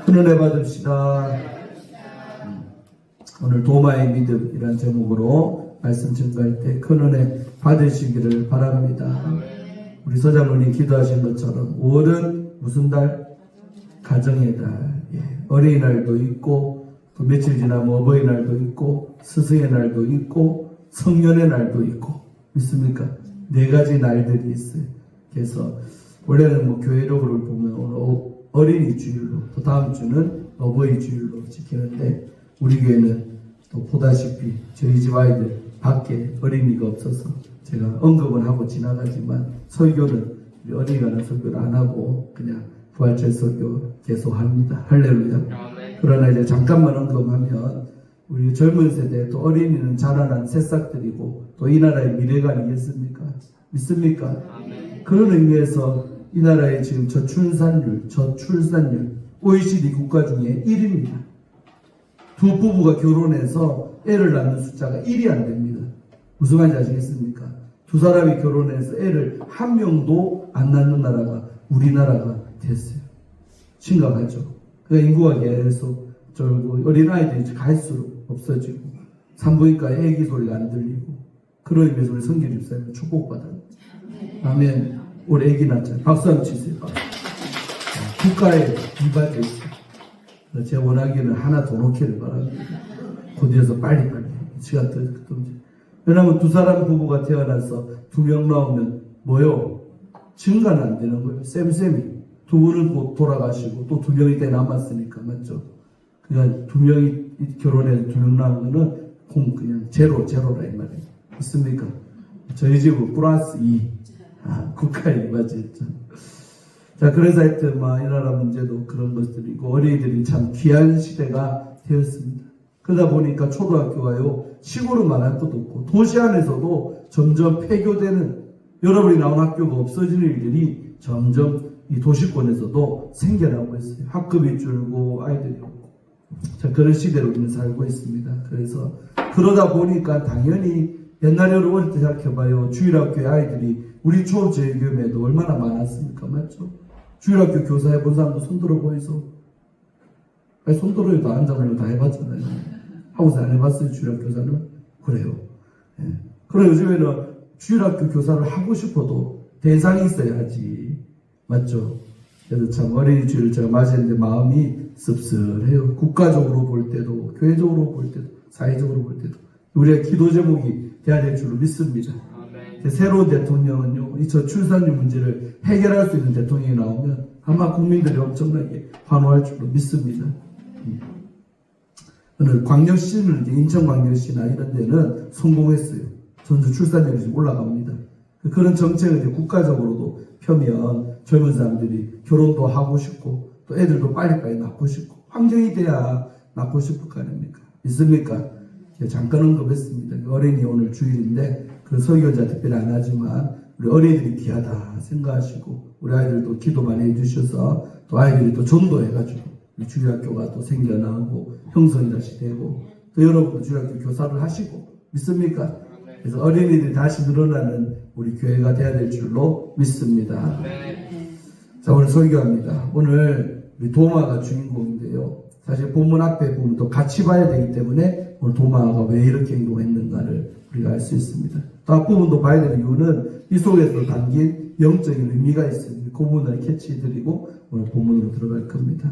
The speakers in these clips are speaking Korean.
큰 은혜 받읍시다. 오늘 도마의 믿음이란 제목으로 말씀 증거할 때 큰 은혜 받으시기를 바랍니다. 우리 서장로님 기도하신 것처럼 5월은 무슨 달? 가정의 달. 어린이날도 있고 또 며칠 지나면 어버이날도 있고 스승의 날도 있고 성년의 날도 있고 믿습니까? 4가지 날들이 있어요. 그래서 원래는 교회력을 보면 오늘 어린이 주일로 또 다음 주는 어버이 주일로 지키는데 우리 교회는 또 보다시피 저희 집 아이들 밖에 어린이가 없어서 제가 언급은 하고 지나가지만 설교는 우리 어린이가는 설교를 안 하고 그냥 부활절 설교 계속합니다. 할렐루야. 그러나 이제 잠깐만 언급하면 우리 젊은 세대 또 어린이는 자라난 새싹들이고 또 이 나라의 미래가 아니겠습니까? 믿습니까? 그런 의미에서 이 나라의 지금 저출산율 OECD 국가 중에 1위입니다. 두 부부가 결혼해서 애를 낳는 숫자가 1이 안 됩니다. 무슨 말인지 아시겠습니까? 두 사람이 결혼해서 애를 한 명도 안 낳는 나라가 우리나라가 됐어요. 심각하죠. 그러니까 인구가 계속 줄고 어린아이들이 갈수록 없어지고 산부인과에 애기 소리가 안 들리고 그런 의미에서 우리 성길 집사님 축복받아요. 아멘. 우리 애기 낳잖아요. 박수 한번 치세요. 국가에 이바져 있어요. 제 원하기는 하나 더 놓기를 바랍니다. 곧이어서 빨리빨리 시간 더. 왜냐하면 두 사람 부부가 태어나서 2명 나오면 뭐요? 증가는 안 되는 거예요. 쌤이 두 분은 곧 돌아가시고 또 2명이 때 남았으니까 맞죠? 그러니까 2명이 결혼해서 2명 나오면은 그냥 제로라 이 말이에요. 있습니까? 저희 집은 플러스 2. 국가에 이바지했죠. 자, 그래서 하여튼 이 나라 문제도 그런 것들이고 어린이들이 참 귀한 시대가 되었습니다. 그러다 보니까 초등학교가요 시골은 말할 것도 없고 도시 안에서도 점점 폐교되는 여러분이 나온 학교가 없어지는 일들이 점점 이 도시권에서도 생겨나고 있어요. 학급이 줄고 아이들이 없고 자 그런 시대로 우리는 살고 있습니다. 그래서 그러다 보니까 당연히 옛날에 어릴 때 생각해봐요. 주일학교의 아이들이 우리 초저교회에도 얼마나 많았습니까? 맞죠? 주일학교 교사 해본 사람도 손들어 보이소. 아니, 손들어요. 다 앉아보려고 다 해봤잖아요. 하고서 안 해봤어요. 주일학교 교사는? 그래요. 예. 그럼 요즘에는 주일학교 교사를 하고 싶어도 대상이 있어야지. 맞죠? 그래서 참 어린이 주일을 제가 맞이했는데 마음이 씁쓸해요. 국가적으로 볼 때도, 교회적으로 볼 때도, 사회적으로 볼 때도. 우리의 기도 제목이 돼야 될 줄로 믿습니다. 새로운 대통령은요, 이 저출산율 문제를 해결할 수 있는 대통령이 나오면 아마 국민들이 엄청나게 환호할 줄로 믿습니다. 오늘 광역시는 인천광역시나 이런 데는 성공했어요. 전주 출산율이 지금 올라갑니다. 그런 정책을 이제 국가적으로도 펴면 젊은 사람들이 결혼도 하고 싶고 또 애들도 빨리빨리 낳고 싶고 환경이 돼야 낳고 싶을 거 아닙니까? 믿습니까? 잠깐 언급했습니다. 어린이 오늘 주일인데 그 설교자 특별히 안 하지만 우리 어린이들이 귀하다 생각하시고 우리 아이들도 기도 많이 해주셔서 또 아이들이 또 전도해가지고 우리 주일학교가 또 생겨나고 형성이 다시 되고 또 여러분도 주일학교 교사를 하시고 믿습니까? 그래서 어린이들이 다시 늘어나는 우리 교회가 돼야 될 줄로 믿습니다. 자 오늘 설교합니다. 오늘 우리 도마가 주인공인데요. 사실 본문 앞에 보면 또 같이 봐야 되기 때문에 오늘 도마가 왜 이렇게 행동했는가를 우리가 알 수 있습니다. 또 앞부분도 봐야 되는 이유는 이 속에서 담긴 영적인 의미가 있습니다. 그 부분을 캐치해드리고 오늘 본문으로 들어갈 겁니다.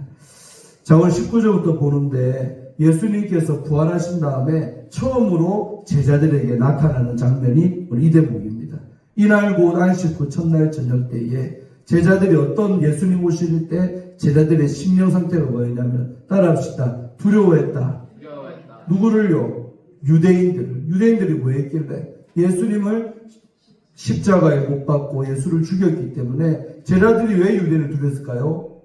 자 오늘 19절부터 보는데 예수님께서 부활하신 다음에 처음으로 제자들에게 나타나는 장면이 오늘 이 대목입니다. 이날 곧 안식 후 첫날 저녁 때에 제자들이 어떤 예수님 오실 때 제자들의 심령 상태가 뭐였냐면 따라합시다. 두려워했다. 누구를요? 유대인들이 뭐 했길래 예수님을 십자가에 못 박고 예수를 죽였기 때문에 제자들이 왜 유대인을 두렸을까요?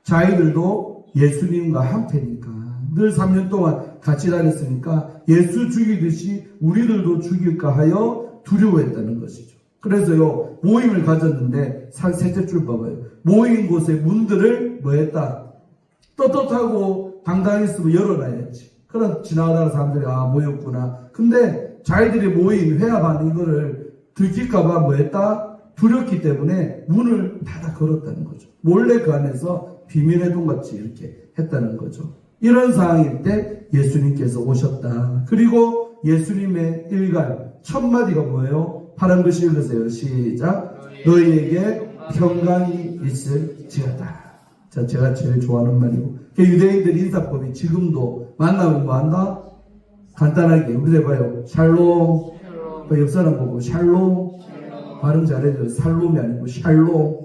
자기들도 예수님과 한패니까 늘 3년 동안 같이 다녔으니까 예수 죽이듯이 우리들도 죽일까 하여 두려워했다는 것이죠. 그래서요 모임을 가졌는데 셋째 줄 봐봐요. 모인 곳의 문들을 뭐 했다? 떳떳하고 당당했으면 열어놔야지. 그럼 지나가다가 사람들이 모였구나. 근데 자기들이 모인 회합하는 이거를 들킬까봐 뭐 했다? 두렵기 때문에 문을 닫아 걸었다는 거죠. 몰래 그 안에서 비밀의 동같이 이렇게 했다는 거죠. 이런 상황일 때 예수님께서 오셨다. 그리고 예수님의 일갈 첫 마디가 뭐예요? 파란 글씨 읽으세요. 시작. 너희에게 평강이 있을지어다. 자, 제가 제일 좋아하는 말이고, 유대인들 인사법이 지금도 만나면 뭐 한다? 간단하게 우리 해봐요. 샬롬. 옆 사람 보고 샬롬. 발음 잘해줘요. 살롬이 아니고 샬롬.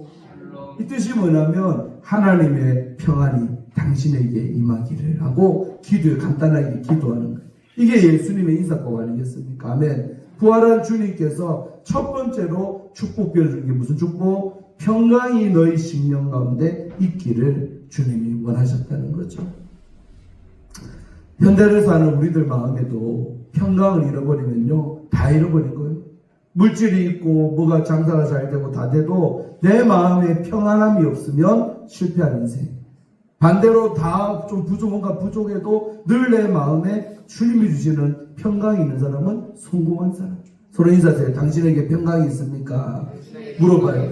이 뜻이 뭐냐면 하나님의 평안이 당신에게 임하기를 하고 기도에 간단하게 기도하는 거예요. 이게 예수님의 인사법 아니겠습니까? 아멘. 부활한 주님께서 첫 번째로 축복 빌어주는 게 무슨 축복? 평강이 너희 심령 가운데 있기를 주님이 원하셨다는 거죠. 현대를 사는 우리들 마음에도 평강을 잃어버리면요, 다 잃어버린 거예요. 물질이 있고 뭐가 장사가 잘 되고 다 돼도 내 마음에 평안함이 없으면 실패한 인생. 반대로 다 좀 뭔가 부족해도 늘 내 마음에 주님이 주시는 평강이 있는 사람은 성공한 사람. 서로 인사하세요. 당신에게 평강이 있습니까? 물어봐요.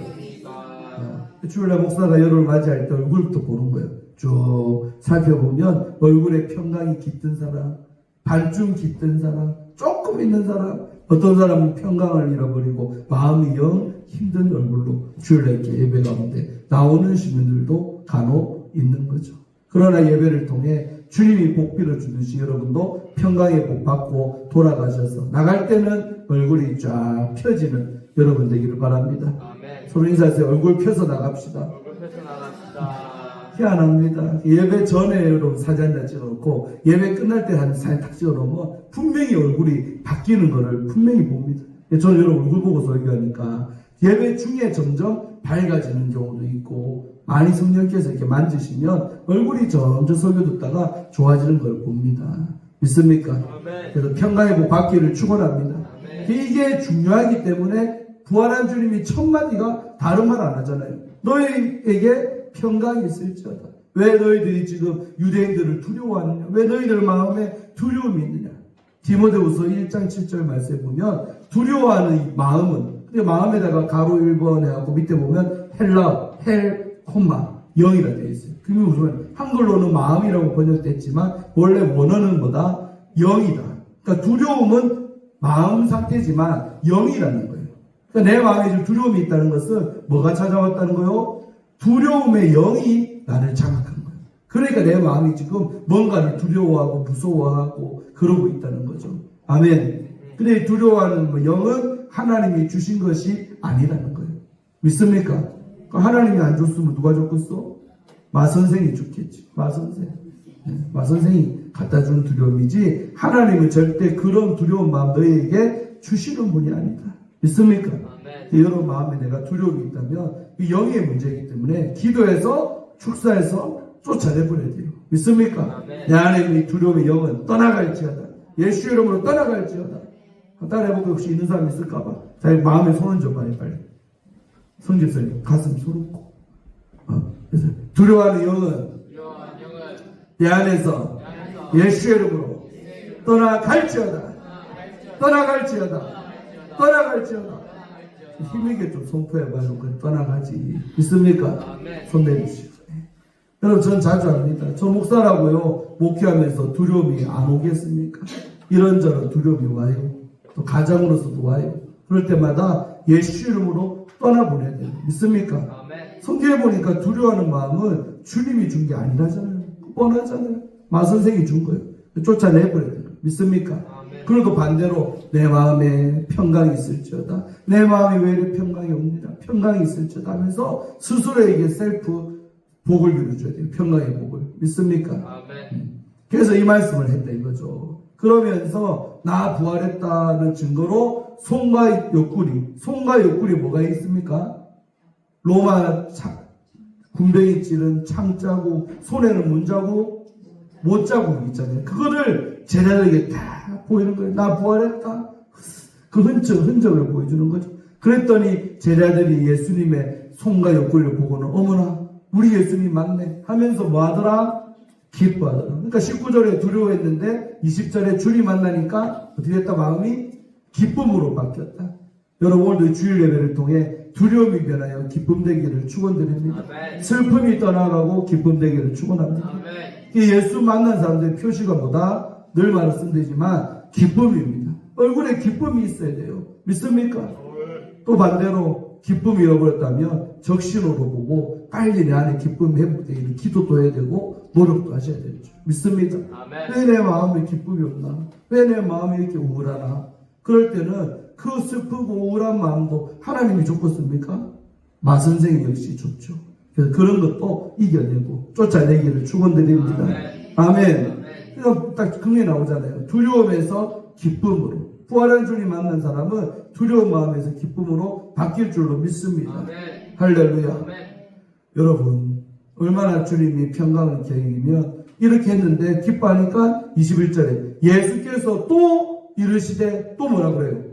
주일날 목사가 여름을 맞이할 때 얼굴부터 보는 거예요. 쭉 살펴보면 얼굴에 평강이 깃든 사람, 반쯤 깃든 사람, 조금 있는 사람, 어떤 사람은 평강을 잃어버리고 마음이 영 힘든 얼굴로 주일날 이렇게 예배 가운데 나오는 시민들도 간혹 있는 거죠. 그러나 예배를 통해 주님이 복 빌어주듯이 여러분도 평강의 복 받고 돌아가셔서 나갈 때는 얼굴이 쫙 펴지는 여러분 되기를 바랍니다. 아멘. 서로 인사하세요. 얼굴 펴서 나갑시다. 얼굴 펴서 나갑시다. 희한합니다. 예배 전에 여러분 사진 한 장 찍어놓고 예배 끝날 때 한 사진 딱 찍어놓으면 분명히 얼굴이 바뀌는 거를 분명히 봅니다. 저는 여러분 얼굴 보고 설교하니까 예배 중에 점점 밝아지는 경우도 있고 많이 성령께서 이렇게 만지시면 얼굴이 점점 설교 듣다가 좋아지는 걸 봅니다. 믿습니까? 아멘. 그래서 평강의 복 받기를 축원합니다. 아멘. 이게 중요하기 때문에 부활한 주님이 첫 마디가 다른 말 안 하잖아요. 너희에게 평강이 있을지어다. 왜 너희들이 지금 유대인들을 두려워하느냐? 왜 너희들 마음에 두려움이 있느냐? 디모데후서 1장 7절 말씀에 보면 두려워하는 이 마음은 근데 마음에다가 가로 1번 해갖고 밑에 보면 헬라, 헬, 콤마 0이라 되어 있어요. 그게 무슨 한글로는 마음이라고 번역됐지만 원래 원어는 뭐다? 0이다. 그러니까 두려움은 마음 상태지만 0이라는 거예요. 그러니까 내 마음에 지금 두려움이 있다는 것은 뭐가 찾아왔다는 거요? 두려움의 0이 나를 장악한 거예요. 그러니까 내 마음이 지금 뭔가를 두려워하고 무서워하고 그러고 있다는 거죠. 아멘. 근데 두려워하는 0은 하나님이 주신 것이 아니라는 거예요. 믿습니까? 하나님이 안 줬으면 누가 줬겠어? 마선생이 줬겠지. 마선생. 마선생이 갖다 준 두려움이지 하나님은 절대 그런 두려운 마음 너희에게 주시는 분이 아니다. 믿습니까? 여러분 마음에 내가 두려움이 있다면 이 영의 문제이기 때문에 기도해서 축사해서 쫓아내버려야 돼요. 믿습니까? 내 안에 이 두려움의 영은 떠나갈지어다. 예수 이름으로 떠나갈지어다. 따라해보고 혹시 있는 사람 있을까봐 자기 마음에 손을 좀 많이 빨리 성집사님 가슴 소롭고 그래서 두려워하는 영은 내 안에서 예수 이름으로 떠나갈지어다. 떠나갈지어다. 떠나갈지어다. 힘있게 좀 선포해봐요. 떠나가지. 있습니까? 손 내리시고. 여러분, 전 자주 합니다. 저 목사라고요. 목회하면서 두려움이 안 오겠습니까? 이런저런 두려움이 와요. 또 가정으로서도 와요. 그럴 때마다 예수 이름으로 떠나보내야 돼요. 믿습니까? 성경에 보니까 두려워하는 마음은 주님이 준 게 아니라잖아요. 뻔하잖아요. 마선생이 준 거예요. 쫓아내버려야 돼요. 믿습니까? 그리고 반대로 내 마음에 평강이 있을지어다. 내 마음이 왜 이렇게 평강이 옵니다. 평강이 있을지어다 하면서 스스로에게 셀프 복을 빌어줘야 돼요. 평강의 복을. 믿습니까? 그래서 이 말씀을 했다 이거죠. 그러면서 나 부활했다는 증거로 손과 옆구리 뭐가 있습니까? 로마 군뱅이 찌른 창자국, 손에는 문자국, 못자국 있잖아요. 그거를 제자들에게 다 보이는 거예요. 나 부활했다. 그 흔적을 보여주는 거죠. 그랬더니 제자들이 예수님의 손과 옆구리를 보고는 어머나 우리 예수님 맞네 하면서 뭐 하더라? 기뻐하더라. 그러니까 19절에 두려워했는데 20절에 주님 만나니까 어떻게 됐다? 마음이 기쁨으로 바뀌었다. 여러분 오늘도 주일 예배를 통해 두려움이 변하여 기쁨 되기를 축원드립니다. 아멘. 슬픔이 떠나가고 기쁨 되기를 축원합니다. 아멘. 예수 만난 사람들의 표시가 뭐다? 늘 말을 쓴 되지만 기쁨입니다. 얼굴에 기쁨이 있어야 돼요. 믿습니까? 또 반대로 기쁨이 잃어버렸다면 적신호로 보고 빨리 내 안에 기쁨이 회복되기를 기도도 해야 되고 노력도 하셔야 되죠. 믿습니다. 아멘. 왜 내 마음에 기쁨이 없나? 왜 내 마음이 이렇게 우울하나? 그럴 때는 그 슬프고 우울한 마음도 하나님이 줬겠습니까? 마선생이 역시 줬죠. 그래서 그런 것도 이겨내고 쫓아내기를 축원드립니다. 아멘. 그러니까 딱 그게 나오잖아요. 두려움에서 기쁨으로. 부활한 주님 만난 사람은 두려운 마음에서 기쁨으로 바뀔 줄로 믿습니다. 아멘. 할렐루야. 아멘. 여러분, 얼마나 주님이 평강을 계획이면 이렇게 했는데 기뻐하니까 21절에 예수께서 또 이르시되 또 뭐라 그래요?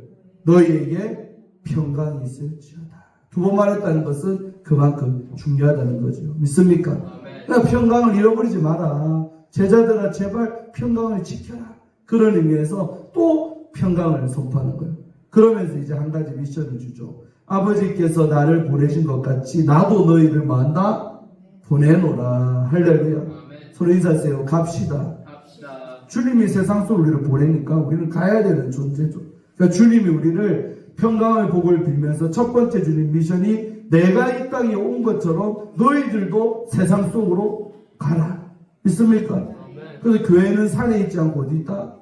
너희에게 평강이 있을지어다. 두 번 말했다는 것은 그만큼 중요하다는 거죠. 믿습니까? 아멘. 그러니까 평강을 잃어버리지 마라. 제자들아 제발 평강을 지켜라. 그런 의미에서 또 평강을 선포하는 거예요. 그러면서 이제 한 가지 미션을 주죠. 아버지께서 나를 보내신 것 같이 나도 너희를 뭐한다? 보내노라. 할렐루야. 아멘. 서로 인사하세요. 갑시다. 갑시다. 주님이 세상 속으로 우리를 보내니까 우리는 가야 되는 존재죠. 그러니까 주님이 우리를 평강의 복을 빌면서 첫 번째 주님 미션이 내가 이 땅에 온 것처럼 너희들도 세상 속으로 가라. 믿습니까? 아멘. 그래서 교회는 산에 있지 않고 어디 있다?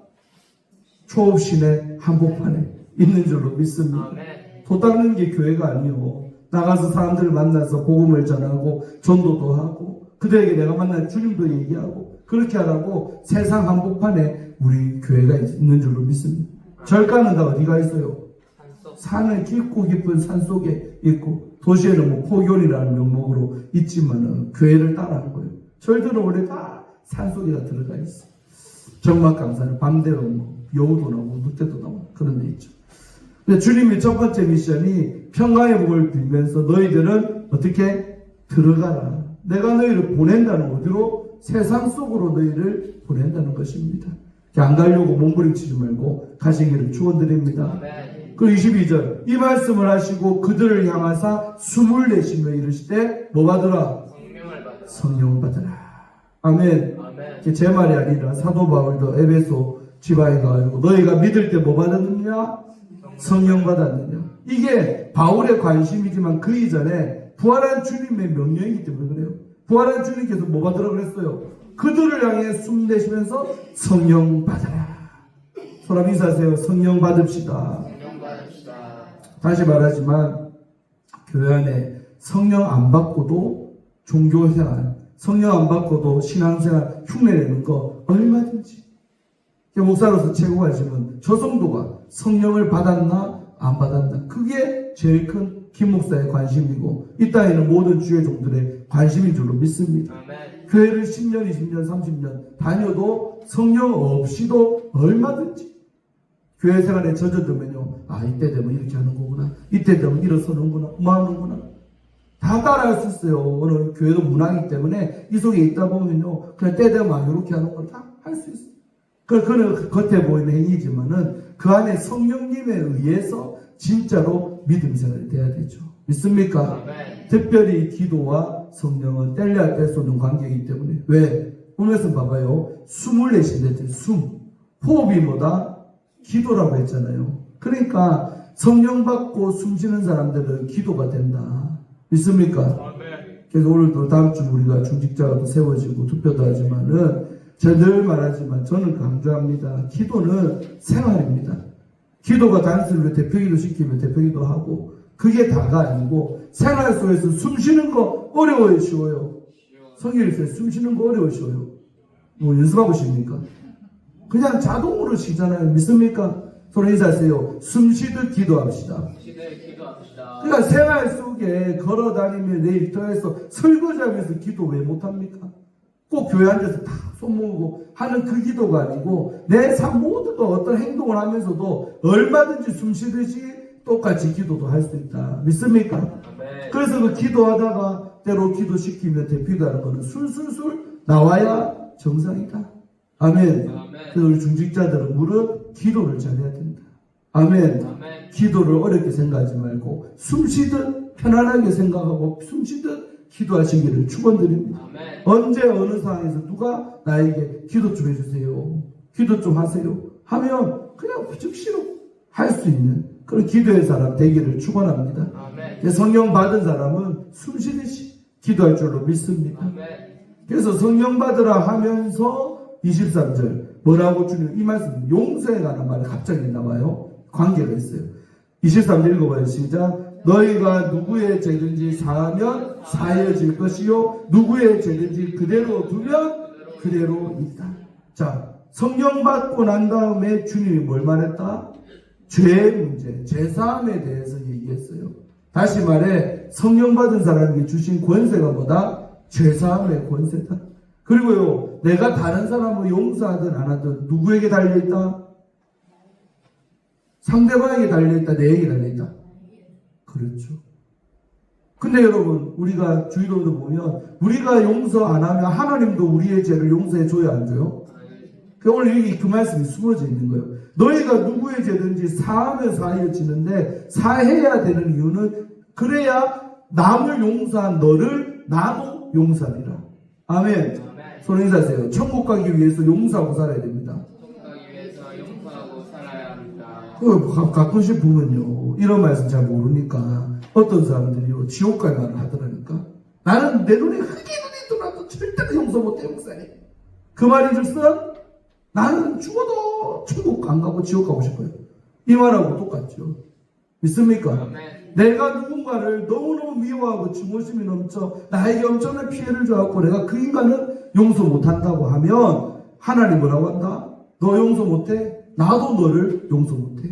초읍시내 한복판에 있는 줄로 믿습니다. 아멘. 도 닦는 게 교회가 아니요. 나가서 사람들을 만나서 복음을 전하고 전도도 하고 그들에게 내가 만난 주님도 얘기하고 그렇게 하라고 세상 한복판에 우리 교회가 있는 줄로 믿습니다. 절가는 다 어디가 있어요? 산속. 산을 깊고 깊은 산 속에 있고 도시에는 뭐 포교리라는 명목으로 있지만은 교회를 따라하는 거예요. 절들은 원래 다 산 속에 다 들어가 있어. 정막강산은 밤되면 뭐 여우도 나오고 늑대도 나오고 그런 데 있죠. 근데 주님의 첫 번째 미션이 평강의 복을 빌면서 너희들은 어떻게 들어가라. 내가 너희를 보낸다는 어디로? 세상 속으로 너희를 보낸다는 것입니다. 안 가려고 몸부림치지 말고 가시기를 축원드립니다. 아멘. 그 22절 이 말씀을 하시고 그들을 향하사 숨을 내쉬며 이르시되 뭐 받으라? 성령을 받으라. 성령 받으라. 아멘. 아멘. 이게 제 말이 아니라 사도 바울도 에베소 지방에 가가지고 너희가 믿을 때 뭐 받았느냐? 성령 받았느냐? 이게 바울의 관심이지만 그 이전에 부활한 주님의 명령이기 때문에 그래요. 부활한 주님께서 뭐 받으라 그랬어요? 그들을 향해 숨 내쉬면서 성령 받아라. 사람 인사하세요. 성령 받읍시다. 성령 받읍시다. 다시 말하지만 교회 안에 성령 안 받고도 종교생활, 성령 안 받고도 신앙생활 흉내내는 거 얼마든지. 목사로서 최고 관심은 저 성도가 성령을 받았나 안 받았나. 그게 제일 큰 김 목사의 관심이고 이 땅에는 모든 주의 종들의 관심인 줄로 믿습니다. 아멘. 교회를 10년, 20년, 30년 다녀도 성령 없이도 얼마든지 교회 생활에 젖어들면요. 아, 이때 되면 이렇게 하는 거구나. 이때 되면 일어서는구나. 뭐 하는구나. 다 따라할 수 있어요. 오늘 교회도 문화이기 때문에 이 속에 있다 보면요. 그냥 때 되면 이렇게 하는 걸 다 할 수 있어요. 그거는 겉에 보이는 행위지만은 그 안에 성령님에 의해서 진짜로 믿음 생활이 돼야 되죠. 믿습니까? 아멘. 특별히 기도와 성령은 뗄래야 뗄 수 없는 관계이기 때문에. 왜? 오늘서 봐봐요. 숨을 내쉰대. 숨. 호흡이 뭐다? 기도라고 했잖아요. 그러니까 성령 받고 숨 쉬는 사람들은 기도가 된다. 믿습니까? 아멘. 그래서 오늘도 다음 주 우리가 중직자가 또 세워지고 투표도 하지만은 제가 늘 말하지만 저는 강조합니다. 기도는 생활입니다. 기도가 단순히 대표기도 시키면 대표기도 하고 그게 다가 아니고 생활 속에서 숨 쉬는 거 어려워요, 쉬워요? 성경에서 숨 쉬는 거 어려워, 쉬워요? 뭐 연습하고 싶습니까? 그냥 자동으로 쉬잖아요. 믿습니까? 서로 인사하세요. 숨 쉬듯 기도합시다. 시대에 기도합시다. 그러니까 생활 속에 걸어다니며 내 일터에서 설거지하면서 기도 왜 못합니까? 꼭 교회 앉아서 다 손모으고 하는 그 기도가 아니고 내 삶 모든 거 어떤 행동을 하면서도 얼마든지 숨 쉬듯이 똑같이 기도도 할 수 있다. 믿습니까? 아멘. 그래서 그 기도하다가 때로 기도시키며 대피하는 거는 술술술 나와야 정상이다. 아멘. 아멘. 그래서 우리 중직자들은 무릇 기도를 잘해야 된다. 아멘. 아멘. 기도를 어렵게 생각하지 말고 숨 쉬듯 편안하게 생각하고 숨쉬듯 기도하시기를 축원드립니다. 아멘. 언제 어느 상황에서 누가 나에게 기도 좀 해주세요, 기도 좀 하세요 하면 그냥 즉시로 할 수 있는 그런 기도의 사람 되기를 축원합니다. 아멘. 성령 받은 사람은 숨쉬듯이 기도할 줄로 믿습니다. 아멘. 그래서 성령 받으라 하면서 23절 뭐라고 주님 이 말씀 용서에 관한 말이 갑자기 나와요. 관계가 있어요. 23절 읽어봐요. 시작. 너희가 누구의 죄든지 사하면 사해질 것이요 누구의 죄든지 그대로 두면 그대로 있다. 자, 성령 받고 난 다음에 주님이 뭘 말했다? 죄의 문제, 죄사함에 대해서 얘기했어요. 다시 말해 성령 받은 사람에게 주신 권세가 뭐다? 죄사함의 권세다. 그리고요, 내가 다른 사람을 용서하든 안 하든 누구에게 달려있다? 상대방에게 달려있다? 내에게 달려있다? 그렇죠. 근데 여러분, 우리가 주의로도 보면 우리가 용서 안 하면 하나님도 우리의 죄를 용서해 줘야 안 줘요? 오늘 여기 그 말씀이 숨어져 있는 거예요. 너희가 누구의 죄든지 사하면 사해지는데 사해야 되는 이유는 그래야 남을 용서한 너를 나도 용서하리라. 아멘. 손 인사하세요. 천국 가기 위해서 용서하고 살아야 됩니다. 천국 가기 위해서 용서하고 살아야 합니다. 가끔씩 보면요, 이런 말씀 잘 모르니까 어떤 사람들이요 지옥 갈 말을 하더라니까. 나는 내 눈에 흙이 눈이 들어도 절대로 용서 못해. 용서해. 그 말인즉슨 나는 죽어도 천국 안 가고 지옥 가고 싶어요. 이 말하고 똑같죠. 믿습니까? 아멘. 내가 누군가를 너무너무 미워하고 증오심이 넘쳐 나에게 엄청난 피해를 줘갖고 내가 그 인간은 용서 못한다고 하면 하나님 뭐라고 한다? 너 용서 못해? 나도 너를 용서 못해.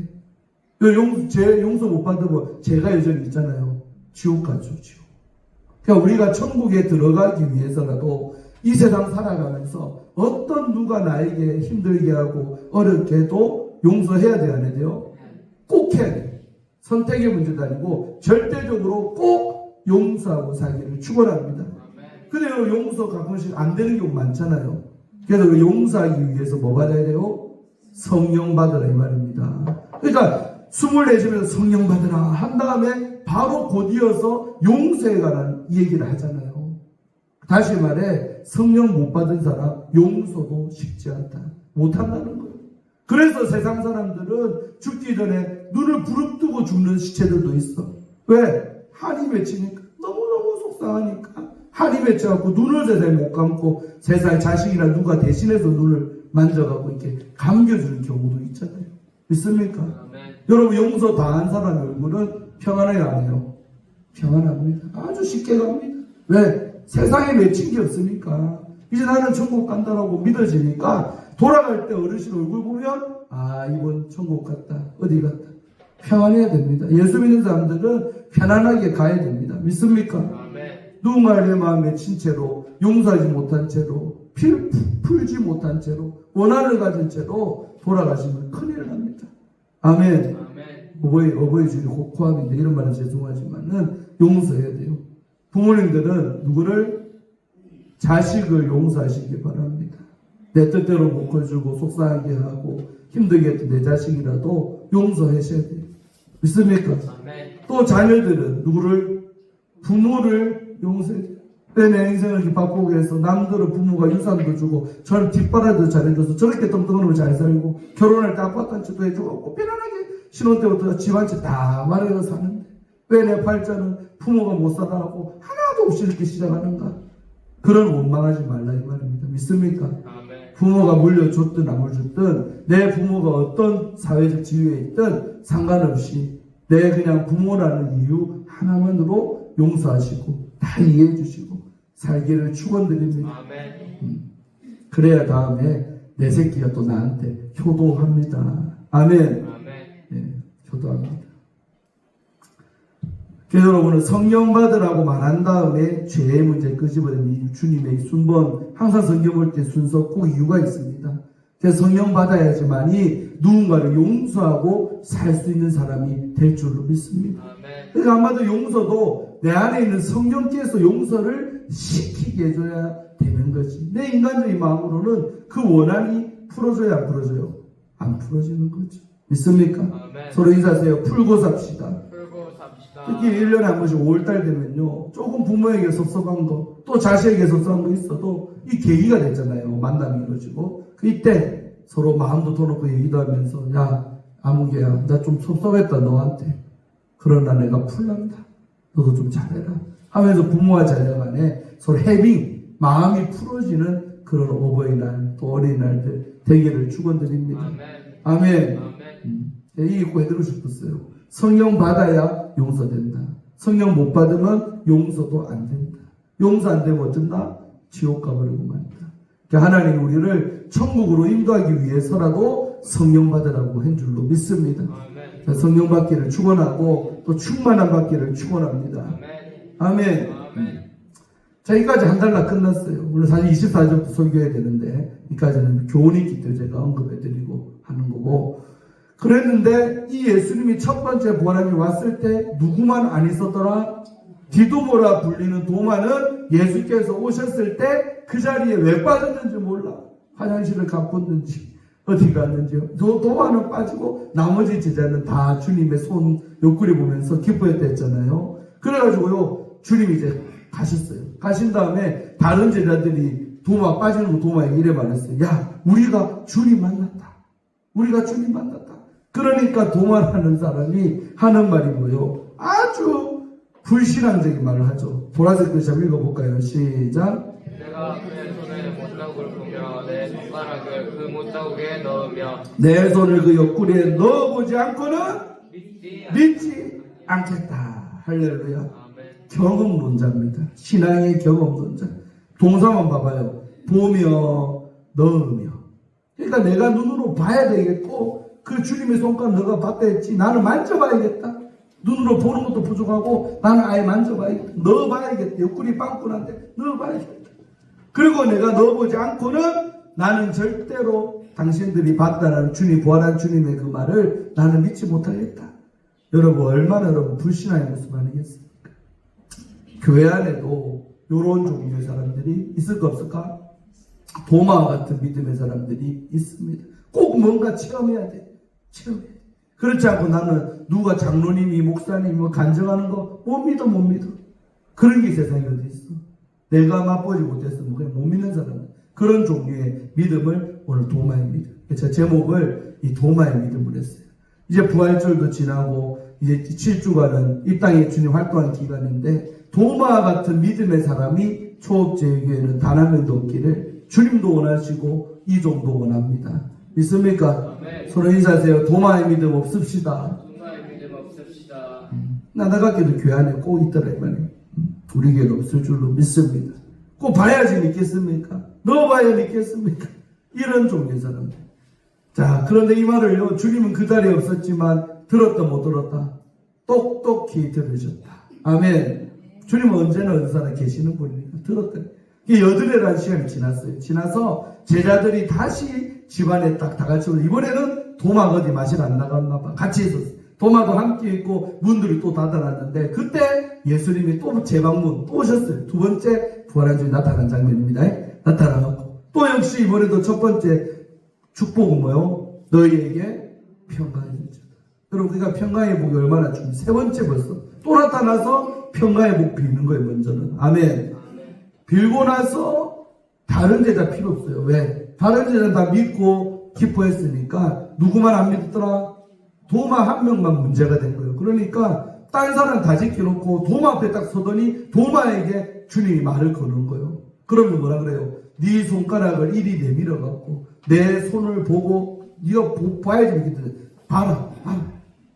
제 용서 못 받으면 죄가 여전히 있잖아요. 지옥 가죠. 지옥. 그러니까 우리가 천국에 들어가기 위해서라도 이 세상 살아가면서 어떤 누가 나에게 힘들게 하고 어렵게 해도 용서해야 돼요, 안 해야 돼요? 꼭 해야 돼요. 선택의 문제도 아니고 절대적으로 꼭 용서하고 살기를 축원합니다. 근데 용서 가끔씩 안 되는 경우 많잖아요. 그래서 용서하기 위해서 뭐 받아야 돼요? 성령 받으라 이 말입니다. 그러니까 숨을 내쉬면서 성령 받으라 한 다음에 바로 곧이어서 용서에 관한 얘기를 하잖아요. 다시 말해 성령 못 받은 사람 용서도 쉽지 않다. 못한다는 거예요. 그래서 세상 사람들은 죽기 전에 눈을 부릅뜨고 죽는 시체들도 있어. 왜? 한이 맺히니까 너무너무 속상하니까 한이 맺혀갖고 눈을 세상에 못 감고 세상에 자식이나 누가 대신해서 눈을 만져가고 이렇게 감겨주는 경우도 있잖아요. 믿습니까? 아멘. 여러분 용서 당한 사람의 얼굴은 평안해요, 안 해요? 평안합니다. 아주 쉽게 갑니다. 왜? 세상에 맺힌 게 없으니까. 이제 나는 천국 간다라고 믿어지니까 돌아갈 때 어르신 얼굴 보면 아, 이번 천국 갔다. 어디 갔다. 평안해야 됩니다. 예수 믿는 사람들은 편안하게 가야 됩니다. 믿습니까? 아멘. 누군가를 내 마음에 맺힌 채로 용서하지 못한 채로 풀지 못한 채로 원한을 가진 채로 돌아가시면 큰일 납니다. 아멘. 아멘. 어버이 주일 코앞인데 이런 말은 죄송하지만은 용서해야 돼요. 부모님들은 누구를? 자식을 용서하시기 바랍니다. 내 뜻대로 못 커주고 속상하게 하고 힘들게 했던 내 자식이라도 용서하셔야 돼요. 믿습니까? 아멘. 또 자녀들은 누구를? 부모를 용서해야 돼요. 왜 내 인생을 이렇게 바꾸게 해서 남들은 부모가 유산도 주고 저를 뒷바라지도 잘해줘서 저렇게 떵떵하면 잘 살고 결혼할 때 아파트한채도 해주고 편안하게 신혼 때부터 집 한 채 다 마련해서 사는데 왜 내 팔자는 부모가 못 살아하고 하나도 없이 이렇게 시작하는가? 그런 원망하지 말라 이 말입니다. 믿습니까? 아멘. 부모가 물려줬든 안 물려줬든 내 부모가 어떤 사회적 지위에 있든 상관없이 내 그냥 부모라는 이유 하나만으로 용서하시고 다 이해해 주시고 살기를 축원드립니다. 아멘. 그래야 다음에 내 새끼가 또 나한테 효도합니다. 아멘. 아멘. 네, 효도합니다. 그래서 여러분은 성령 받으라고 말한 다음에 죄의 문제 끄집어낸 이 주님의 순번 항상 성경 볼 때 순서 꼭 이유가 있습니다. 그래서 성령 받아야지만이 누군가를 용서하고 살 수 있는 사람이 될 줄로 믿습니다. 아멘. 그러니까 아마도 용서도 내 안에 있는 성령께서 용서를 시키게 해줘야 되는 거지. 내 인간적인 마음으로는 그 원한이 풀어져야 안 풀어져요? 안 풀어지는 거죠. 믿습니까? 아멘. 서로 인사하세요. 풀고 삽시다. 풀고 삽시다. 특히 1년에 한 번씩 5월달 되면요. 조금 부모에게 섭섭한 거, 또 자식에게 섭섭한 거 있어도 이 계기가 됐잖아요. 만남이 이루어지고. 이때 서로 마음도 터놓고 얘기도 하면서, 야, 아무개야, 나 좀 섭섭했다, 너한테. 그러나 내가 풀란다. 너도 좀 잘해라. 하면서 부모와 자녀 간에 서로 해빙, 마음이 풀어지는 그런 어버이날, 또 어린이날들 되기를 축원드립니다. 아멘. 이게 꼭 해드리고 싶었어요. 성령 받아야 용서된다. 성령 못 받으면 용서도 안 된다. 용서 안 되면 어쩐다? 지옥 가버리고 말다. 그러니까 하나님 우리를 천국으로 인도하기 위해서라도 성령 받으라고 한 줄로 믿습니다. 성령 받기를 축원하고 또 충만한 받기를 축원합니다. 아멘. 자, 여기까지 한 달 다 끝났어요. 오늘 사실 24절부터 설교해야 되는데 여기까지는 교훈이 있기 때문에 제가 언급해드리고 하는 거고, 그랬는데 이 예수님이 첫 번째 부활하기 왔을 때 누구만 안 있었더라? 디도모라 불리는 도마는 예수께서 오셨을 때 그 자리에 왜 빠졌는지 몰라. 화장실을 가꿨는지 어디 갔는지요. 도마는 빠지고 나머지 제자는 다 주님의 손 옆구리 보면서 기뻐했다 했잖아요. 그래가지고요, 주님이 이제 가셨어요. 가신 다음에 다른 제자들이 도마 빠지는 거 도마에게 이래 말했어요. 야, 우리가 주님 만났다. 우리가 주님 만났다. 그러니까 도마라는 사람이 하는 말이 뭐예요? 아주 불신앙적인 말을 하죠. 보라색 글씨 한번 읽어볼까요? 시작. 내가 그의 손에 못자국을 보며 내 손가락을 그 못자국에 넣으며 내 손을 그 옆구리에 넣어보지 않고는 믿지 않겠다. 할렐루야. 아멘. 경험론자입니다. 신앙의 경험론자. 동사만 봐봐요. 보며 넣으며. 그러니까 내가 눈으로 봐야 되겠고, 그 주님의 손가락 너가 봤다 했지. 나는 만져봐야겠다. 눈으로 보는 것도 부족하고 나는 아예 만져봐야겠다. 넣어봐야겠다. 옆구리 빵꾸난데 넣어봐야겠다. 그리고 내가 넣어보지 않고는 나는 절대로 당신들이 봤다라는 주님, 부활한 주님의 그 말을 나는 믿지 못하겠다. 여러분, 얼마나 여러분 불신앙의 모습 아니겠습니까? 교회 안에도 이런 종류의 사람들이 있을까 없을까? 도마와 같은 믿음의 사람들이 있습니다. 꼭 뭔가 체험해야 돼. 체험해야 돼. 그렇지 않고 나는 누가 장로님이 목사님이 뭐 간증하는 거 못 믿어. 그런 게 세상에 어디 있어. 내가 맛보지 못했으면 그냥 못 믿는 사람. 그런 종류의 믿음을 오늘 도마의 믿음. 제가 제목을 이 도마의 믿음을 했어요. 이제 부활절도 지나고 이제 7주간은 이 땅에 주님 활동한 기간인데, 도마와 같은 믿음의 사람이 초업제교회에는 단 한 명도 없기를 주님도 원하시고 이종도 원합니다. 믿습니까? 서로 인사하세요. 도마의 믿음 없읍시다. 도마의 믿음 없읍시다. 나가게도 교회 안에 꼭 있더라 이 말이에요. 우리 교회는 없을 줄로 믿습니다. 꼭 봐야지 믿겠습니까? 넣어봐야 믿겠습니까? 이런 종류의 사람들. 자, 그런데 이 말을요, 주님은 그 자리에 없었지만 들었다 못 들었다? 똑똑히 들으셨다. 아멘. 주님은 언제나 어느 사람 계시는 분이니까 들었다. 여드레라는 시간이 지났어요. 지나서 제자들이 다시 집안에 딱 다 같이 오고, 이번에는 도마가 어디 맛이 안 나갔나 봐. 같이 있었어요. 도마도 함께 있고 문들이 또 닫아놨는데, 그때 예수님이 또 재방문 또 오셨어요. 두 번째 부활한 주에 나타난 장면입니다. 나타나고 또 역시 이번에도 첫 번째 축복은 뭐요? 너희에게 평강이 주다. 여러분, 우리가 평강의 복이 얼마나 중요해요. 세 번째 벌써 또 나타나서 평강의 복 빌는 거예요. 먼저는 아멘. 빌고 나서 다른 제자 필요 없어요. 왜? 다른 제자는 다 믿고 기뻐했으니까 누구만 안 믿었더라? 도마 한 명만 문제가 된 거예요. 그러니까 딴 사람 다 지켜놓고 도마 앞에 딱 서더니 도마에게 주님이 말을 거는 거예요. 그러면 뭐라 그래요? 네 손가락을 이리 내밀어 갖고 내 손을 보고 네가 봐야지 믿겠다. 봐라.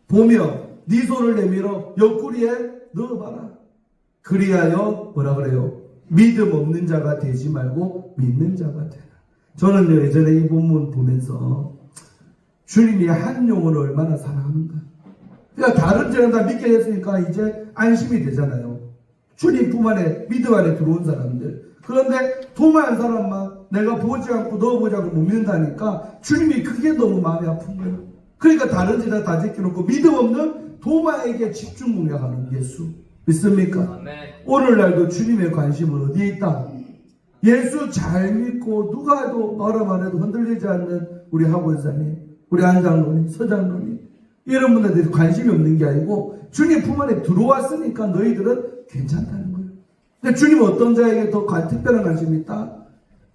보며 네 손을 내밀어 옆구리에 넣어봐라. 그리하여 뭐라 그래요? 믿음 없는 자가 되지 말고 믿는 자가 되라. 저는 예전에 이 본문 보면서 주님이 한 영혼을 얼마나 사랑하는가. 그러니까 다른 죄는 다 믿게 됐으니까 이제 안심이 되잖아요. 주님 품 안에, 믿음 안에 들어온 사람들. 그런데 도마한 사람만 내가 보지 않고 넣어보지 않고 못 믿는다니까 주님이 그게 너무 마음이 아픈 거예요. 그러니까 다른 죄다 다 지켜놓고 믿음 없는 도마에게 집중 공략하는 예수. 믿습니까? 오늘날도 주님의 관심은 어디에 있다? 예수 잘 믿고 누가 도 뭐라 말해도 흔들리지 않는 우리 하원사님, 우리 안장로님, 서장로님, 이런 분들이 관심이 없는 게 아니고 주님 품 안에 들어왔으니까 너희들은 괜찮다는 거예요. 근데 주님은 어떤 자에게 더 특별한 관심이 있다?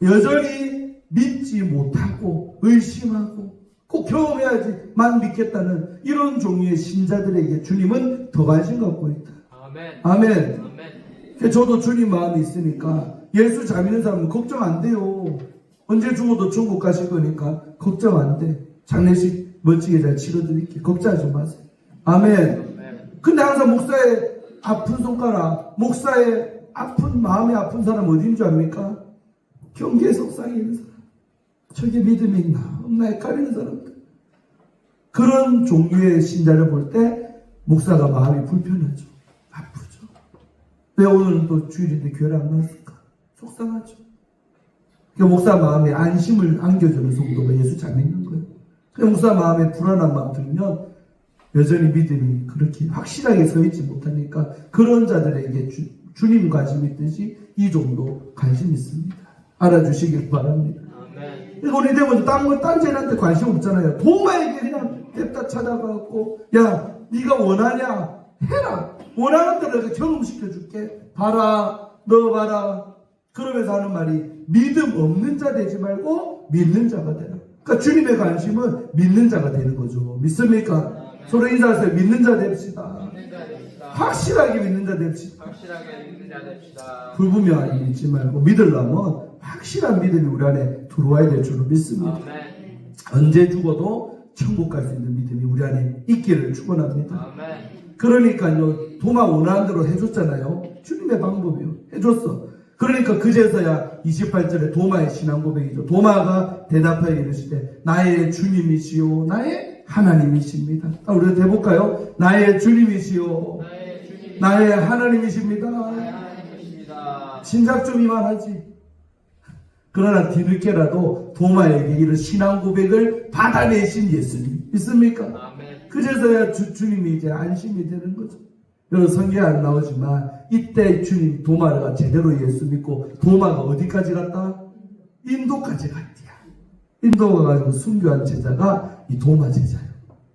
여전히 믿지 못하고 의심하고 꼭 경험해야지만 믿겠다는 이런 종류의 신자들에게 주님은 더 관심 갖고 있다. 아멘. 아멘. 아멘. 저도 주님 마음이 있으니까 예수 잘 믿는 사람은 걱정 안 돼요. 언제 죽어도 천국 가실 거니까 걱정 안 돼. 장례식 멋지게 잘 치러드릴게. 걱정하지 마세요. 아멘. 아멘. 근데 항상 목사의 아픈 손가락, 목사의 아픈 마음이 아픈 사람 어딘 줄 압니까? 경계에 속상해 있는 사람. 저게 믿음이 있나 없나 헷갈리는 사람들. 그런 종류의 신자를 볼 때 목사가 마음이 불편하죠. 아프죠. 왜 오늘은 또 주일인데 교회를 안 나왔을까? 속상하죠. 그러니까 목사 마음에 안심을 안겨주는 성도가 예수 잘 믿는 거예요. 그러니까 목사 마음에 불안한 마음 들면 여전히 믿음이 그렇게 확실하게 서 있지 못하니까 그런 자들에게 주님 관심 있듯이 이 정도 관심 있습니다. 알아주시길 바랍니다. 아멘. 그러니까 우리 대부분 딴 죄한테 관심 없잖아요. 도마에게 그냥 냅다 찾아가고 야 네가 원하냐 해라. 원하는 대로 내가 경험시켜줄게. 봐라 너 봐라. 그러면서 하는 말이 믿음 없는 자 되지 말고 믿는 자가 되라. 그러니까 주님의 관심은 믿는 자가 되는 거죠. 믿습니까? 서로 인사하세요. 믿는 자 됩시다. 믿는 자 됩시다. 확실하게 믿는 자 됩시다. 확실하게 믿는 자 됩시다. 불분명하게 믿지 말고 믿으려면 확실한 믿음이 우리 안에 들어와야 될 줄로 믿습니다. 아멘. 언제 죽어도 천국 갈 수 있는 믿음이 우리 안에 있기를 축원합니다. 아멘. 그러니까요 도마 원하는 대로 해줬잖아요. 주님의 방법이요. 해줬어. 그러니까 그제서야 28절에 도마의 신앙 고백이죠. 도마가 대답하여 이르시되 나의 주님이시요 나의 하나님이십니다. 우리가 해볼까요? 나의 주님이시요 나의 하나님이십니다. 하나님이십니다. 진작 좀 이만하지. 그러나 뒤늦게라도 도마에게 이런 신앙 고백을 받아내신 예수님 믿습니까? 아멘. 그제서야 주님이 이제 안심이 되는 거죠. 여러분 성경에 안 나오지만 이때 주님 도마가 제대로 예수 믿고 도마가 어디까지 갔다? 인도까지 갔디야. 인도 가가지고 순교한 제자가 이 도마 제자예요.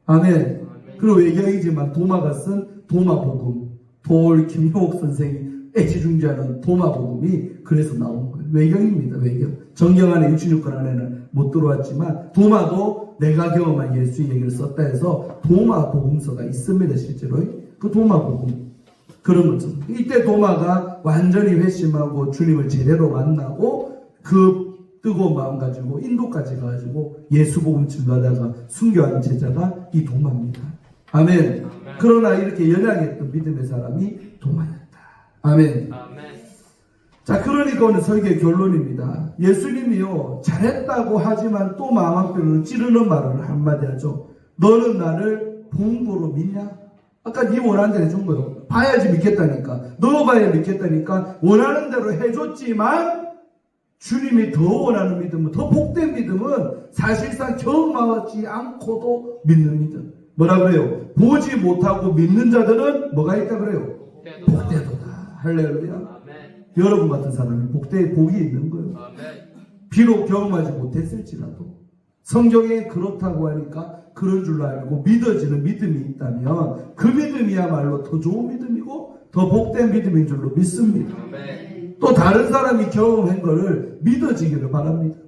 아멘. 그리고 외경이지만 도마가 쓴 도마복음, 돌 김용옥 선생이 애지중지하는 도마복음이 그래서 나온 거예요. 외경입니다. 외경. 정경 안에 66권 안에는 못 들어왔지만 도마도 내가 경험한 예수의 얘기를 썼다 해서 도마복음서가 있습니다. 실제로. 그 도마복음. 그런 거죠. 이때 도마가 완전히 회심하고 주님을 제대로 만나고 그 뜨거운 마음 가지고 인도까지 가가지고 예수복음 증거하다가 순교하는 제자가 이 도마입니다. 아멘. 그러나 이렇게 연약했던 믿음의 사람이 도마였다. 아멘. 아멘. 자, 그러니까 오늘 설교의 결론입니다. 예수님이요 잘했다고 하지만 또 마음 한편으로는 찌르는 말을 한마디 하죠. 너는 나를 본보로 믿냐? 아까 네 원하는 대로 해준 거예요. 봐야지 믿겠다니까. 넣어봐야 믿겠다니까. 원하는 대로 해줬지만 주님이 더 원하는 믿음은, 더 복된 믿음은 사실상 경험하지 않고도 믿는 믿음. 뭐라 그래요? 보지 못하고 믿는 자들은 뭐가 있다 그래요? 복되도다. 할렐루야. 아멘. 여러분 같은 사람이 복이 있는 거예요. 아멘. 비록 경험하지 못했을지라도 성경에 그렇다고 하니까 그런 줄로 알고 믿어지는 믿음이 있다면 그 믿음이야말로 더 좋은 믿음이고 더 복된 믿음인 줄로 믿습니다. 아멘. 또 다른 사람이 경험한 것을 믿어지기를 바랍니다.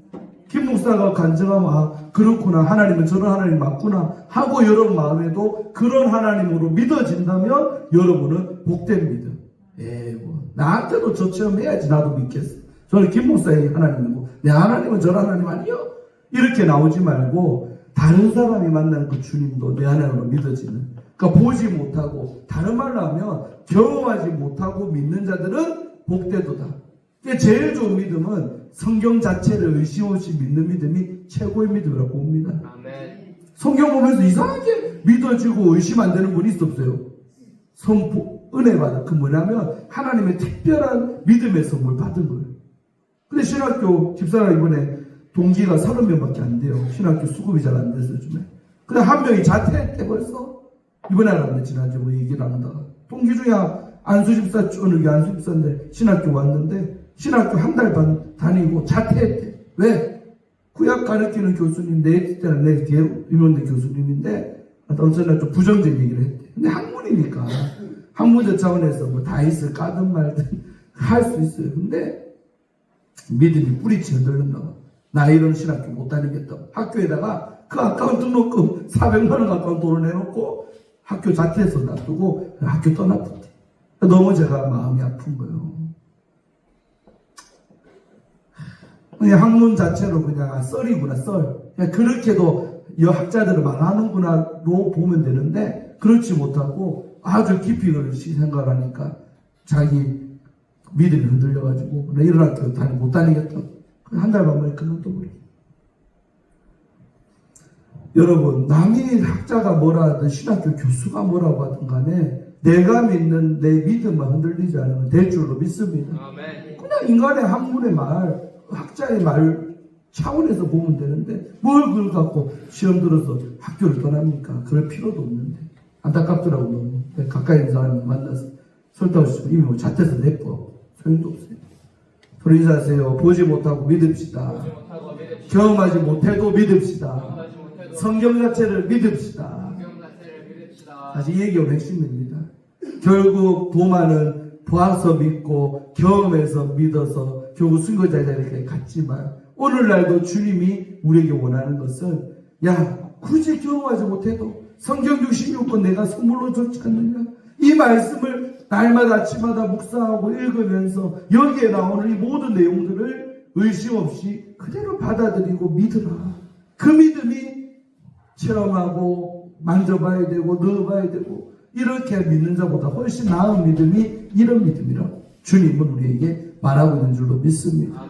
김 목사가 간증하면 그렇구나, 하나님은 저런 하나님 맞구나 하고 여러분 마음에도 그런 하나님으로 믿어진다면 여러분은 복된 믿음. 나한테도 저처럼 해야지 나도 믿겠어. 저는 김 목사의 하나님이고 내 하나님은 저런 하나님 아니요? 이렇게 나오지 말고 다른 사람이 만나는 그 주님도 내 하나님으로 믿어지는, 그러니까 보지 못하고, 다른 말로 하면 경험하지 못하고 믿는 자들은 복되도다. 제일 좋은 믿음은 성경 자체를 의심 없이 믿는 믿음이 최고의 믿음이라고 봅니다. 아멘. 성경 보면서 이상하게 믿어지고 의심 안 되는 분이 있었어요. 은혜 받은 그 뭐냐면 하나님의 특별한 믿음의 선물 받은 거예요. 근데 신학교 집사람 이번에 동기가 30명밖에 안 돼요. 신학교 수급이 잘 안 돼서 요즘에. 근데 한 명이 자퇴했대 벌써. 이번에 알았네. 지난주에 뭐 얘기를 나누다가. 동기 중에 안수 집사, 오늘 안수 집사인데 신학교 왔는데 신학교 한 달 반 다니고 자퇴했대. 왜? 구약 가르치는 교수님, 내 때는 내 뒤에 임원대 교수님인데 엄청나 좀 부정적인 얘기를 했대. 근데 학문이니까 학문적 차원에서 뭐 다이스 까든 말든 할 수 있어요. 근데 믿음이 뿌리치 흔들린다. 나 이런 신학교 못 다니겠다고. 학교에다가 그 아까운 등록금 400만 원 가까운 돈을 내놓고 학교 자퇴해서 놔두고 학교 떠났대. 너무 제가 마음이 아픈 거예요. 그냥 학문 자체로 그냥 썰이구나, 썰. 그냥 그렇게도 여학자들을 말하는구나로 보면 되는데 그렇지 못하고 아주 깊이 그렇게 생각하니까 자기 믿음이 흔들려가지고 나 이런 학교 못 다니겠다. 한 달 반 만에 그만둬버려. 여러분, 남이 학자가 뭐라 하든 신학교 교수가 뭐라고 하든 간에 내가 믿는 내 믿음만 흔들리지 않으면 될 줄로 믿습니다. 아멘. 그냥 인간의 학문의 말, 학자의 말 차원에서 보면 되는데 뭘 그걸 갖고 시험 들어서 학교를 떠납니까? 그럴 필요도 없는데. 안타깝더라고 너무. 가까이 있는 사람 만나서 설득하고 싶으면 이미 뭐 자퇴해서 내꺼. 소용도 없어요. 소리 인사하세요. 보지 못하고 믿읍시다. 경험하지 못해도 믿읍시다. 성경 자체를 믿읍시다. 사실 이 얘기가 핵심입니다. 결국 도마는 보아서 믿고 경험해서 믿어서 결국 순교자 자리에 갔지만 오늘날도 주님이 우리에게 원하는 것은 야 굳이 경험하지 못해도 성경 66권 내가 선물로 줬지 않느냐 이 말씀을 날마다 아침마다 묵상하고 읽으면서 여기에 나오는 이 모든 내용들을 의심 없이 그대로 받아들이고 믿으라. 그 믿음이 체험하고 만져봐야 되고 넣어봐야 되고 이렇게 믿는 자보다 훨씬 나은 믿음이 이런 믿음이라고 주님은 우리에게 말하고 있는 줄로 믿습니다.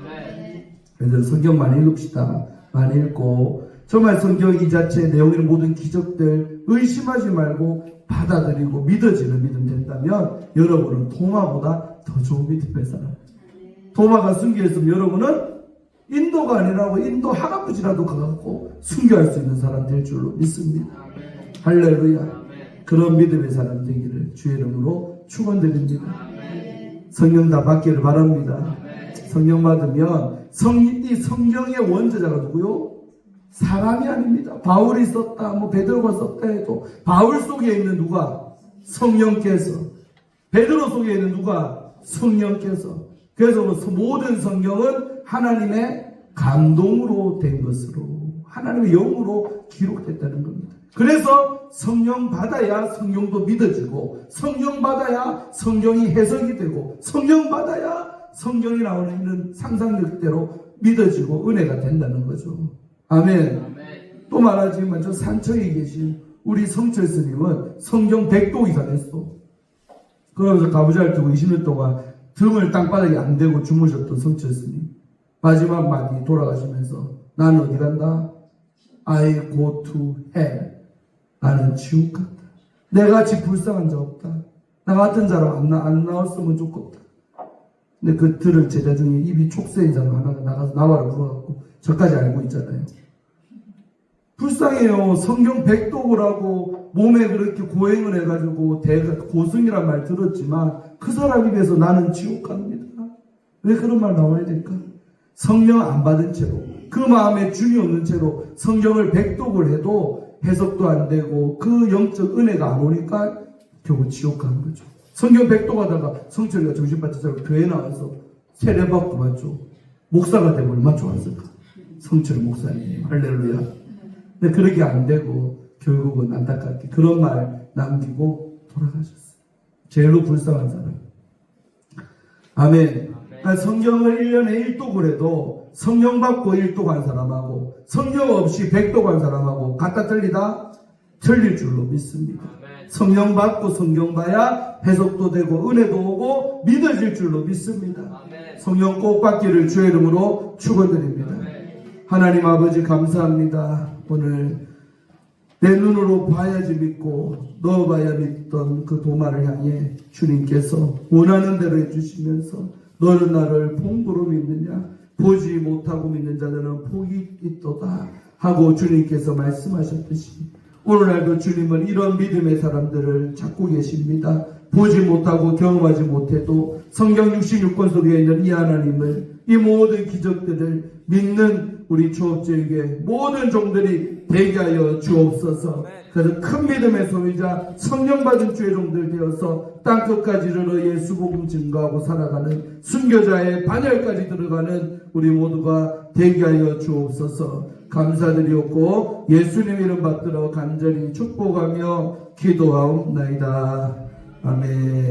그래서 성경 많이 읽읍시다. 많이 읽고 정말 성경 이 자체의 내용의 모든 기적들 의심하지 말고 받아들이고 믿어지는 믿음 된다면 여러분은 도마보다 더 좋은 믿음의 사람. 도마가 순교했으면 여러분은 인도가 아니라고 인도 할아버지라도 가갖고 순교할 수 있는 사람 될 줄로 믿습니다. 할렐루야. 그런 믿음의 사람 되기를 주의 이름으로 축원드립니다. 성령 다 받기를 바랍니다. 성령 받으면 이 성경의 원저자가 누구요? 사람이 아닙니다. 바울이 썼다, 베드로가 썼다 해도 바울 속에 있는 누가? 성령께서. 베드로 속에 있는 누가? 성령께서. 그래서 모든 성경은 하나님의 감동으로 된 것으로 하나님의 영으로 기록됐다는 겁니다. 그래서 성령 받아야 성령도 믿어지고 성령 받아야 성경이 해석이 되고 성령 받아야 성경이 나오는 상상력대로 믿어지고 은혜가 된다는 거죠. 아멘. 또 말하지만 저 산청에 계신 우리 성철 스님은 성경 100도 이상 했어. 그러면서 가부좌를 두고 20년 동안 등을 땅바닥에 안 대고 주무셨던 성철 스님. 마지막 마디 돌아가시면서 나는 어디 간다? I go to hell. 나는 지옥 간다. 내같이 불쌍한 자 없다. 나 같은 사람 안 나왔으면 좋겠다. 근데 그 들을 제자 중에 입이 촉새인 사람 하나가 나가서 나와라 물어갖고 저까지 알고 있잖아요. 불쌍해요. 성경 100독을 몸에 그렇게 고행을 해가지고 고승이란 말 들었지만 그 사람 입에서 나는 지옥 갑니다. 왜 그런 말 나와야 될까? 성령 안 받은 채로 그 마음에 준이 없는 채로 성경을 100독을 해도 해석도 안 되고 그 영적 은혜가 안 오니까 결국 지옥 가는 거죠. 성경 100독 하다가 성철이가 정신받쳐서 교회 나와서 세례받고 맞죠. 목사가 되면 얼마나 좋았을까. 성철 목사님 할렐루야. 근데 그렇게 안 되고 결국은 안타깝게 그런 말 남기고 돌아가셨어요. 제일로 불쌍한 사람. 아멘. 성경을 1년에 1독을 해도 성령 받고 1독한 사람하고 성령 없이 100독한 사람하고 같다 틀리다? 틀릴 줄로 믿습니다. 성령 받고 성경 봐야 해석도 되고 은혜도 오고 믿어질 줄로 믿습니다. 성령 꼭 받기를 주의 이름으로 축원드립니다. 하나님 아버지 감사합니다. 오늘 내 눈으로 봐야지 믿고 넣어봐야 믿던 그 도마를 향해 주님께서 원하는 대로 해주시면서 너는 나를 본보로 믿느냐 보지 못하고 믿는 자들은 복이 있도다 하고 주님께서 말씀하셨듯이 오늘날도 주님은 이런 믿음의 사람들을 찾고 계십니다. 보지 못하고 경험하지 못해도 성경 66권 속에 있는 이 하나님을 이 모든 기적들을 믿는 우리 주업주에게 모든 종들이 되게 하여 주옵소서. 그래서 큰 믿음의 소유자 성령 받은 주의 종들 되어서 땅끝까지 이르러 예수 복음 증거하고 살아가는 순교자의 반열까지 들어가는 우리 모두가 되게 하여 주옵소서. 감사드리옵고 예수님 이름 받들어 간절히 축복하며 기도하옵나이다. 아멘.